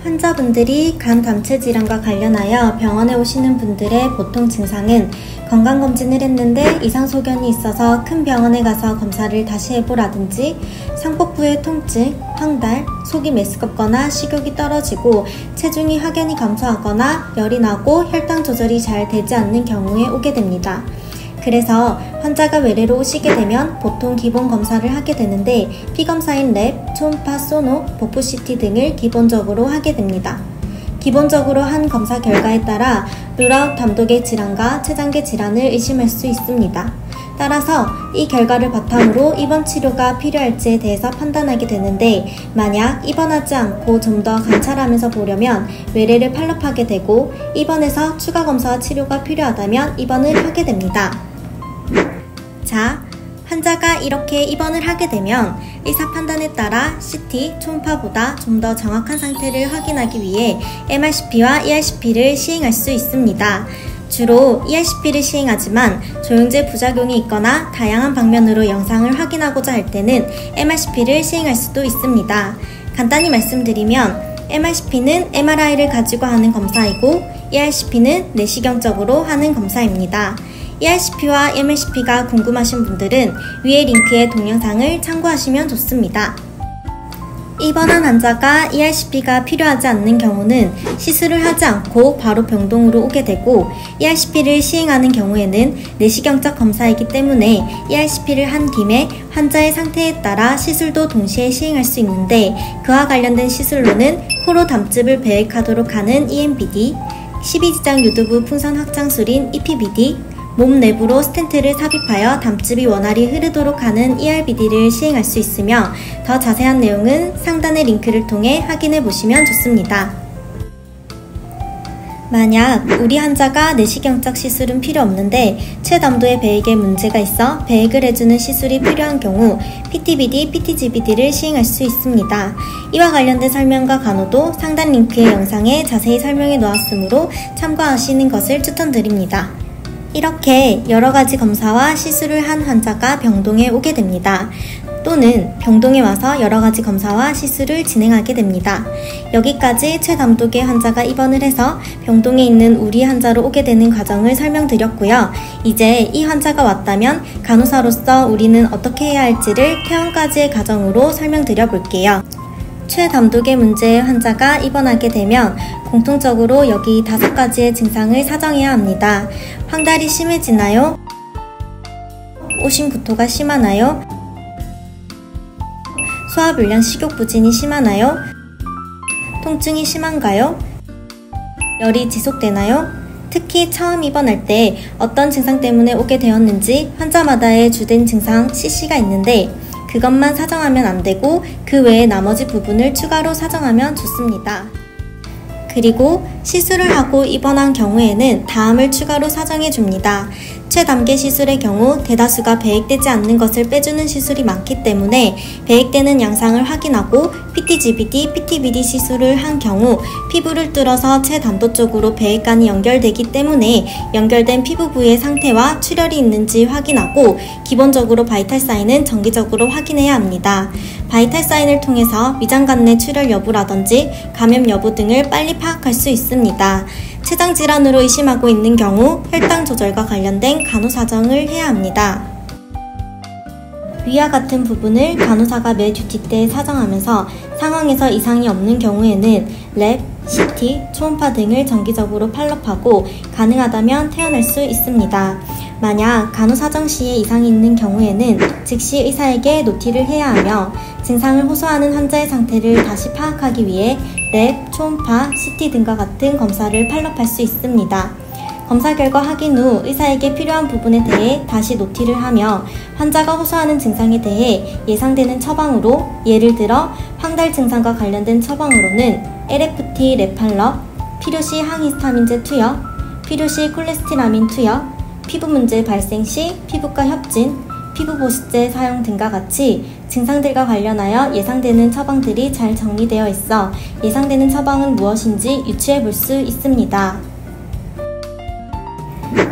환자분들이 간 담체 질환과 관련하여 병원에 오시는 분들의 보통 증상은 건강검진을 했는데 이상소견이 있어서 큰 병원에 가서 검사를 다시 해보라든지 상복부의 통증, 황달, 속이 메스껍거나 식욕이 떨어지고 체중이 확연히 감소하거나 열이 나고 혈당 조절이 잘 되지 않는 경우에 오게 됩니다. 그래서 환자가 외래로 오시게 되면 보통 기본 검사를 하게 되는데 피검사인 랩, 초음파, 소노, 복부 CT 등을 기본적으로 하게 됩니다. 기본적으로 한 검사 결과에 따라 룰아웃 담독의 질환과 췌장계 질환을 의심할 수 있습니다. 따라서 이 결과를 바탕으로 입원 치료가 필요할지에 대해서 판단하게 되는데 만약 입원하지 않고 좀 더 관찰하면서 보려면 외래를 팔로우하게 되고 입원해서 추가 검사와 치료가 필요하다면 입원을 하게 됩니다. 자, 환자가 이렇게 입원을 하게 되면 의사 판단에 따라 CT, 초음파보다 좀 더 정확한 상태를 확인하기 위해 MRCP와 ERCP를 시행할 수 있습니다. 주로 ERCP를 시행하지만 조영제 부작용이 있거나 다양한 방면으로 영상을 확인하고자 할 때는 MRCP를 시행할 수도 있습니다. 간단히 말씀드리면 MRCP는 MRI를 가지고 하는 검사이고 ERCP는 내시경적으로 하는 검사입니다. ERCP와 MRCP가 궁금하신 분들은 위에 링크의 동영상을 참고하시면 좋습니다. 입원한 환자가 ERCP가 필요하지 않는 경우는 시술을 하지 않고 바로 병동으로 오게 되고 ERCP를 시행하는 경우에는 내시경적 검사이기 때문에 ERCP를 한 김에 환자의 상태에 따라 시술도 동시에 시행할 수 있는데 그와 관련된 시술로는 코로 담즙을 배액하도록 하는 EMBD, 12지장 유두부 풍선 확장술인 EPBD, 몸 내부로 스텐트를 삽입하여 담즙이 원활히 흐르도록 하는 ERBD를 시행할 수 있으며 더 자세한 내용은 상단의 링크를 통해 확인해 보시면 좋습니다. 만약 우리 환자가 내시경적 시술은 필요 없는데 최담도의 배액에 문제가 있어 배액을 해주는 시술이 필요한 경우 PTBD, PTGBD를 시행할 수 있습니다. 이와 관련된 설명과 간호도 상단 링크의 영상에 자세히 설명해 놓았으므로 참고하시는 것을 추천드립니다. 이렇게 여러가지 검사와 시술을 한 환자가 병동에 오게 됩니다. 또는 병동에 와서 여러가지 검사와 시술을 진행하게 됩니다. 여기까지 최담독의 환자가 입원을 해서 병동에 있는 우리 환자로 오게 되는 과정을 설명드렸고요. 이제 이 환자가 왔다면 간호사로서 우리는 어떻게 해야 할지를 퇴원까지의 과정으로 설명드려 볼게요. 최담독의 문제의 환자가 입원하게 되면 공통적으로 여기 5가지의 증상을 사정해야 합니다. 황달이 심해지나요? 오심구토가 심하나요? 소화불량 식욕부진이 심하나요? 통증이 심한가요? 열이 지속되나요? 특히 처음 입원할 때 어떤 증상 때문에 오게 되었는지 환자마다의 주된 증상 CC가 있는데 그것만 사정하면 안 되고 그 외에 나머지 부분을 추가로 사정하면 좋습니다. 그리고 시술을 하고 입원한 경우에는 다음을 추가로 사정해 줍니다. 최담계 시술의 경우 대다수가 배액되지 않는 것을 빼주는 시술이 많기 때문에 배액되는 양상을 확인하고 PTGBD, PTBD 시술을 한 경우 피부를 뚫어서 최담도 쪽으로 배액관이 연결되기 때문에 연결된 피부 부위의 상태와 출혈이 있는지 확인하고 기본적으로 바이탈 사인은 정기적으로 확인해야 합니다. 바이탈 사인을 통해서 위장관 내 출혈 여부라든지 감염 여부 등을 빨리 파악할 수 있습니다. 췌장 질환으로 의심하고 있는 경우 혈당 조절과 관련된 간호사정을 해야 합니다. 위와 같은 부분을 간호사가 매 듀티 때 사정하면서 상황에서 이상이 없는 경우에는 랩, CT, 초음파 등을 정기적으로 팔로우하고 가능하다면 퇴원할 수 있습니다. 만약 간호사정 시에 이상이 있는 경우에는 즉시 의사에게 노티를 해야 하며 증상을 호소하는 환자의 상태를 다시 파악하기 위해 랩, 초음파, CT 등과 같은 검사를 팔로우할 수 있습니다. 검사 결과 확인 후 의사에게 필요한 부분에 대해 다시 노티를 하며 환자가 호소하는 증상에 대해 예상되는 처방으로 예를 들어 황달 증상과 관련된 처방으로는 LFT 레팔럽, 필요시 항히스타민제 투여, 필요시 콜레스티라민 투여, 피부 문제 발생 시 피부과 협진, 피부 보습제 사용 등과 같이 증상들과 관련하여 예상되는 처방들이 잘 정리되어 있어 예상되는 처방은 무엇인지 유추해 볼 수 있습니다.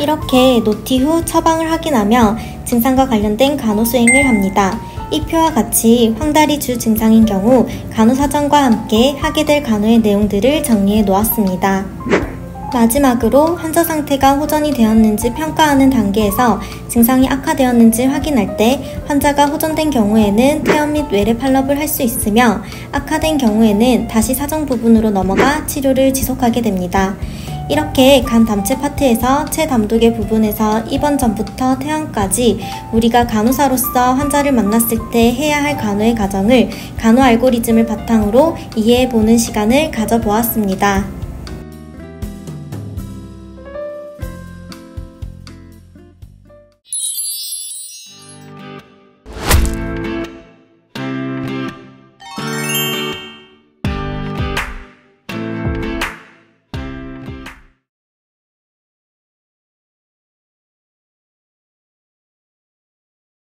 이렇게 노티 후 처방을 확인하며 증상과 관련된 간호 수행을 합니다. 이 표와 같이 황달이 주 증상인 경우 간호사정과 함께 하게 될 간호의 내용들을 정리해 놓았습니다. 마지막으로 환자 상태가 호전이 되었는지 평가하는 단계에서 증상이 악화되었는지 확인할 때 환자가 호전된 경우에는 퇴원 및 외래 팔럽을 할 수 있으며 악화된 경우에는 다시 사정 부분으로 넘어가 치료를 지속하게 됩니다. 이렇게 간 담체 파트에서 체담독의 부분에서 입원 전부터 퇴원까지 우리가 간호사로서 환자를 만났을 때 해야 할 간호의 과정을 간호 알고리즘을 바탕으로 이해해보는 시간을 가져보았습니다.